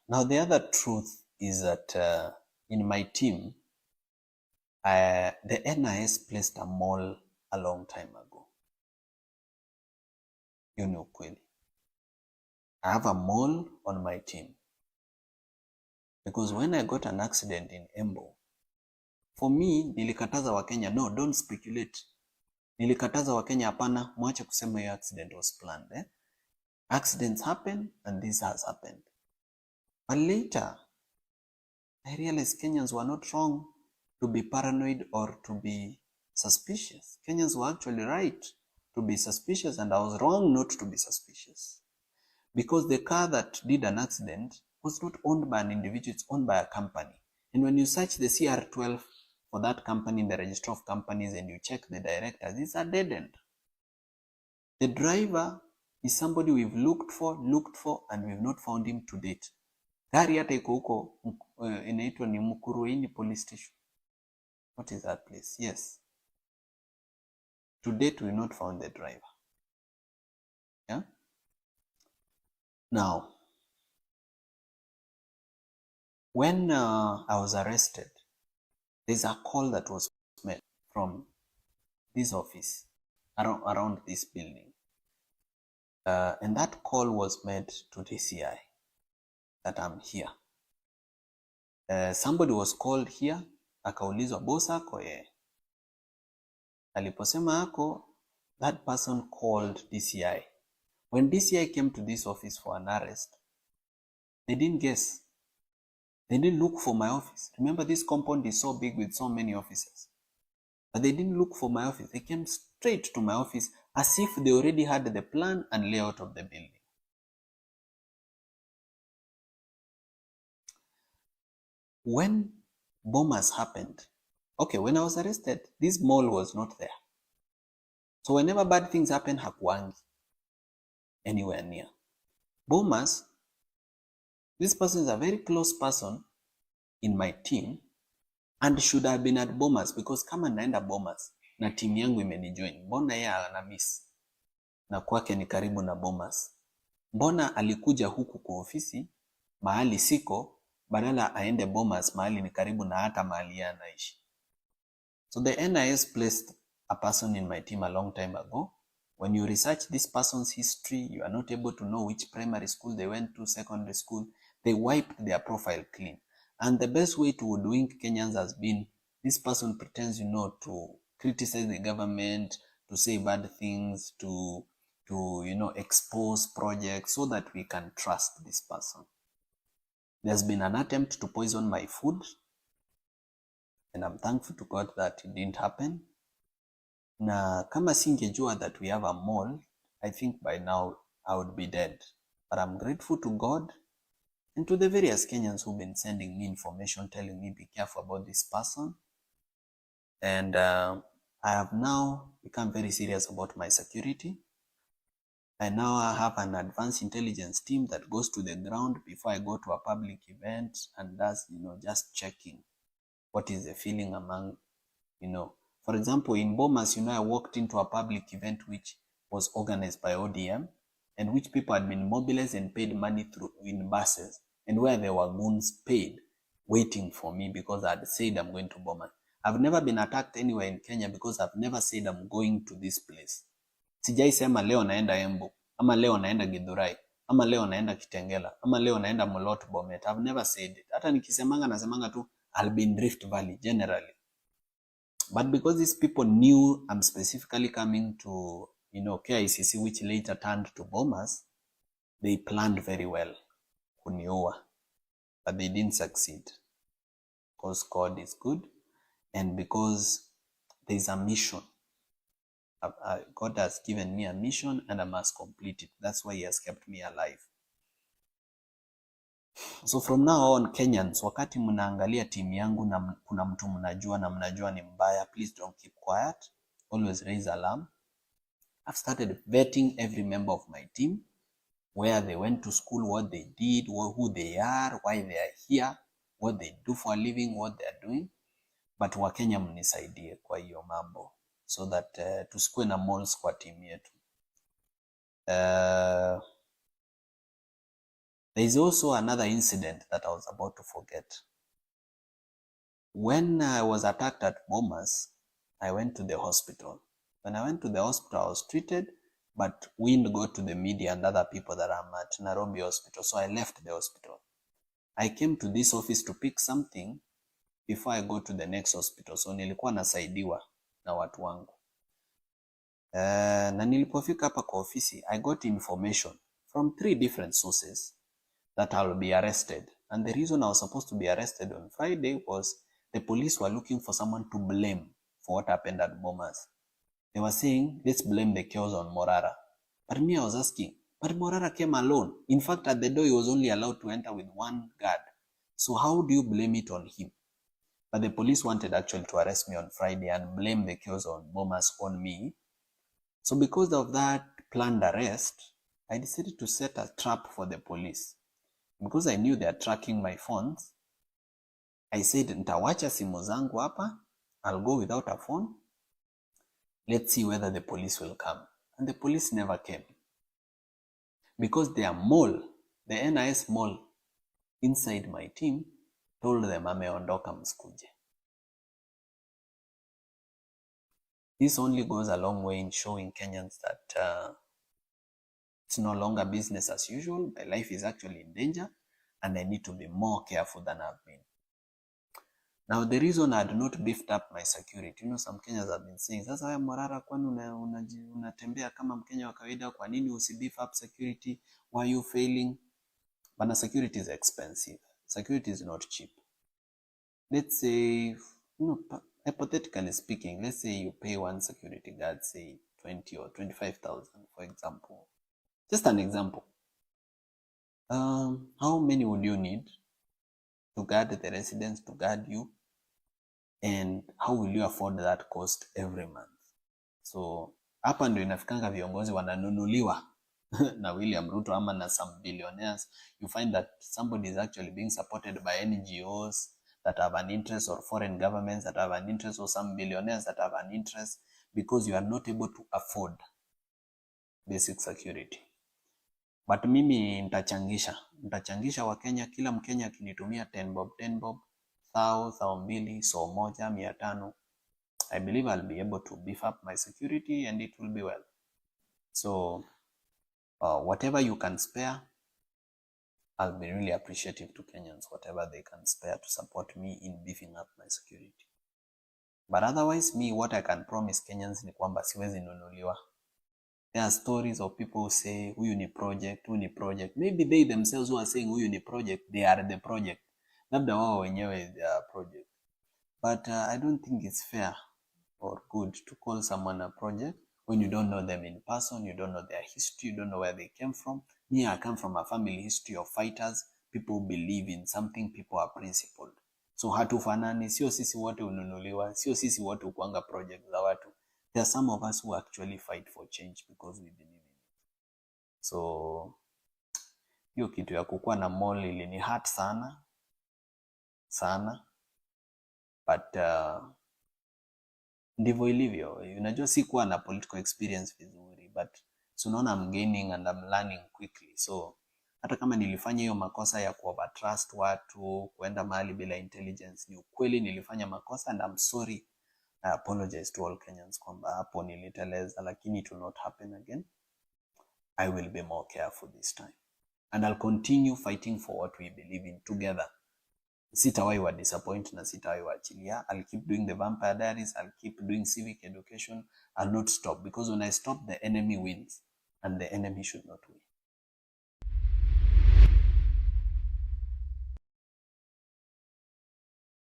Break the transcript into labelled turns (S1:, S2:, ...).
S1: Now, the other truth is that in my team, the NIS placed a mall a long time ago. You know, kweli. I have a mall on my team. Because when I got an accident in Embo, for me, nilikataza Wakenya, no, don't speculate. Nilikataza Wakenya, hapana, mwache kusema your accident was planned. Accidents happen and this has happened. But later, I realized Kenyans were not wrong to be paranoid or to be suspicious. Kenyans were actually right to be suspicious, and I was wrong not to be suspicious. Because the car that did an accident was not owned by an individual, it's owned by a company. And when you search the CR12 for that company in the register of companies and you check the directors, it's a dead end. The driver is somebody we've looked for, and we've not found him to date. Gari hata iko huko inaitwa ni Mukuruini police station. What is that place? Yes. To date, we've not found the driver. Yeah? Now, when I was arrested, there's a call that was made from this office around this building. And that call was made to DCI that I'm here. Somebody was called here, akaulizwa boss ako aliposema ako, that person called DCI. When DCI came to this office for an arrest, they didn't guess. They didn't look for my office. Remember, this compound is so big with so many offices. But they didn't look for my office. They came straight to my office as if they already had the plan and layout of the building. When bombers happened, okay, when I was arrested, this mall was not there. So whenever bad things happen, hakuangi anywhere near. Bombers, this person is a very close person in my team and should have been at bombers, because kama naenda bombers na team yangu imenijoin, mbona yeye ana miss na kwake ni karibu na bombers? Mbona alikuja huku kwa ofisi mahali siko badala aende bombers mahali ni karibu na hata mahali yeye anaishi? So the NIS placed a person in my team a long time ago. When you research this person's history, you are not able to know which primary school they went to, secondary school. They wiped their profile clean. And the best way to hoodwink Kenyans has been, this person pretends, to criticize the government, to say bad things, to expose projects so that we can trust this person. There's been an attempt to poison my food, and I'm thankful to God that it didn't happen. Na kama singejua that we have a mall, I think by now I would be dead. But I'm grateful to God and to the various Kenyans who've been sending me information, telling me be careful about this person. And I have now become very serious about my security. I now have an advanced intelligence team that goes to the ground before I go to a public event and does, just checking what is the feeling among, For example, in Bomas, I walked into a public event which was organized by ODM and which people had been mobilized and paid money in buses, and where there were goons paid waiting for me because I had said I'm going to Bomas. I've never been attacked anywhere in Kenya because I've never said I'm going to this place. Sijai sema leo naenda Embu, ama leo naenda Githurai, ama leo naenda Kitengela, ama leo naenda Molot Bomet. I've never said it. Hata nikisemanga nasemanga tu I'll be in Rift Valley generally. But because these people knew I'm specifically coming to, KICC, which later turned to Bomas, they planned very well kuniua. But they didn't succeed. Because God is good and because there's a mission. God has given me a mission and I must complete it. That's why He has kept me alive. So from now on, Kenyans, wakati mnaangalia timu yangu na kuna mtu mnajua na mnajua ni mbaya, please don't keep quiet. Always raise alarm. I've started vetting every member of my team, where they went to school, what they did, who they are, why they are here, what they do for a living, what they are doing. But Wakenya mnisaidie kwa hiyo mambo so that tusikue na malls kwa timu yetu. There is also another incident that I was about to forget. When I was attacked at Bomas, I went to the hospital. When I went to the hospital, I was treated, but wind got to the media and other people that I'm at Nairobi hospital, so I left the hospital. I came to this office to pick something before I go to the next hospital, so nilikuwa nasaidiwa na watu wangu. Na nilipofika hapa kwa ofisi, I got information from 3 different sources that I'll be arrested. And the reason I was supposed to be arrested on Friday was the police were looking for someone to blame for what happened at Bomas. They were saying, let's blame the chaos on Morara. But me, I was asking, but Morara came alone. In fact, at the door, he was only allowed to enter with 1 guard. So how do you blame it on him? But the police wanted actually to arrest me on Friday and blame the chaos on Bomas on me. So because of that planned arrest, I decided to set a trap for the police. Because I knew they are tracking my phones, I said, nitawacha simu zangu hapa, I'll go without a phone. Let's see whether the police will come. And the police never came. Because their mole, the NIS mole inside my team, told them ameondoka msikuje. This only goes a long way in showing Kenyans that it's no longer business as usual. My life is actually in danger and I need to be more careful than I've been. Now, the reason I had not beefed up my security, some Kenyans have been saying, sasa wewe Morara, kwani unatembea kama Mkenya wa kawaida, kwa nini usibeef up security? Why are you failing? But security is expensive. Security is not cheap. Let's say, hypothetically speaking, let's say you pay one security guard, say 20 or 25,000, for example. Just an example. How many would you need to guard the residents, to guard you? And how will you afford that cost every month? So hapa ndio inafikanga viongozi wananunuliwa na William Ruto ama na some billionaires. You find that somebody is actually being supported by NGOs that have an interest, or foreign governments that have an interest, or some billionaires that have an interest, because you are not able to afford basic security. But mimi nitachangisha Wakenya, kila Mkenya akinitumia 10 bob, 1,000, so moja, 500. I believe I'll be able to beef up my security and it will be well. So whatever you can spare, I'll be really appreciative to Kenyans, whatever they can spare to support me in beefing up my security. But otherwise, me, what I can promise Kenyans ni kwamba siwezi nunuliwa. There are stories of people who say, huyu ni project. Maybe they themselves who are saying huyu ni project, they are the project. Labda wao wenyewe they are project. But I don't think it's fair or good to call someone a project when you don't know them in person, you don't know their history, you don't know where they came from. Me, I come from a family history of fighters. People believe in something, people are principled. So hatufanani, sio sisi wote ununuliwa, sio sisi wote ukuanga project za watu. There are some of us who actually fight for change because we believe in it. So hiyo kitu ya kukua na mall ilini hurt sana. But ndivyo ilivyo. Unajua sikuwa na political experience vizuri, but so unaona I'm gaining and I'm learning quickly. So hata kama nilifanya hiyo makosa ya kuovertrust watu, kuenda mahali bila intelligence, ni ukweli nilifanya makosa and I'm sorry. I apologize to all Kenyans kwamba hapo niliteleza, lakini it will not happen again. I will be more careful this time. And I'll continue fighting for what we believe in together. Sitawahi wa disappoint na sitawahi waachilia. I'll keep doing the Vampire Diaries. I'll keep doing civic education. I'll not stop, because when I stop, the enemy wins and the enemy should not win.